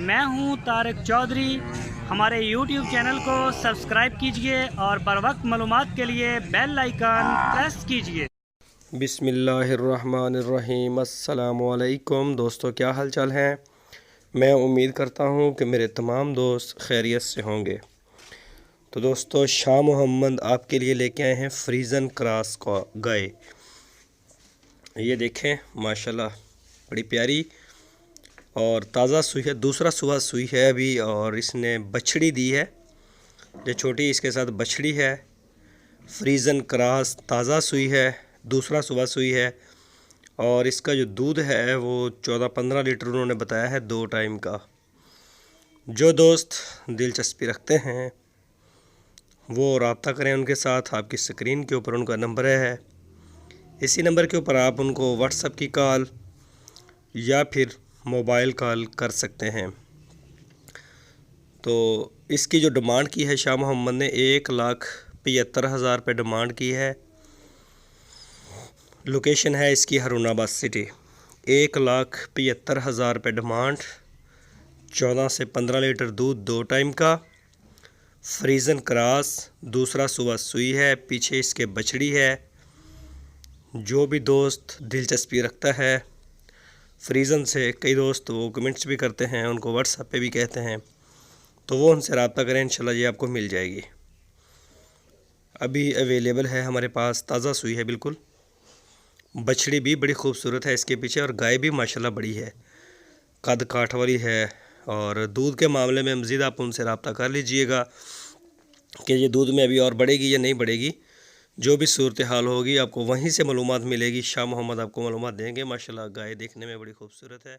मैं हूं तारिक चौधरी। हमारे YouTube चैनल को सब्सक्राइब कीजिए और बर वक्त मालूमात के लिए बेल आइकन प्रेस कीजिए। बिस्मिल्लाहिर्रहमानिर्रहीम। अस्सलामुअलैकुम दोस्तों, क्या हाल चाल हैं। मैं उम्मीद करता हूं कि मेरे तमाम दोस्त खैरियत से होंगे। तो दोस्तों, शाह मोहम्मद आपके लिए लेके आए हैं फ्रीजन क्रॉस का गाय। ये देखें माशाल्लाह, बड़ी प्यारी और ताज़ा सुई है। दूसरा सुबह सुई है अभी, और इसने बछड़ी दी है। जो छोटी इसके साथ बछड़ी है। फ्रीजन क्रॉस ताज़ा सुई है, दूसरा सुबह सुई है। और इसका जो दूध है वो 14-15 लीटर उन्होंने बताया है 2 टाइम का। जो दोस्त दिलचस्पी रखते हैं वो रब्ता करें उनके साथ। आपकी स्क्रीन के ऊपर उनका नंबर है, इसी नंबर के ऊपर आप उनको व्हाट्सएप की कॉल या फिर मोबाइल कॉल कर सकते हैं। तो इसकी जो डिमांड की है शाह मोहम्मद ने 1,75,000 रुपये डिमांड की है। लोकेशन है इसकी हरुणाबाद सिटी। 1,75,000 रुपये डिमांड, 14 से 15 लीटर दूध 2 टाइम का, फ्रीजन क्रॉस, दूसरा सुबह सुई है, पीछे इसके बछड़ी है। जो भी दोस्त दिलचस्पी रखता है फ्रीजन से, कई दोस्त वो कमेंट्स भी करते हैं, उनको व्हाट्सएप पे भी कहते हैं, तो वो उनसे रब्ता करें, इंशाल्लाह ये आपको मिल जाएगी। अभी अवेलेबल है हमारे पास, ताज़ा सुई है बिल्कुल। बछड़ी भी बड़ी खूबसूरत है इसके पीछे, और गाय भी माशाल्लाह बड़ी है, कद काठ वाली है। और दूध के मामले में मज़ीद आप उनसे रब्ता कर लीजिएगा कि ये दूध में अभी और बढ़ेगी या नहीं बढ़ेगी। जो भी सूरत हाल होगी आपको वहीं से मालूमात मिलेगी। शाह मोहम्मद आपको मालूमात देंगे। माशाल्लाह गाय देखने में बड़ी खूबसूरत है।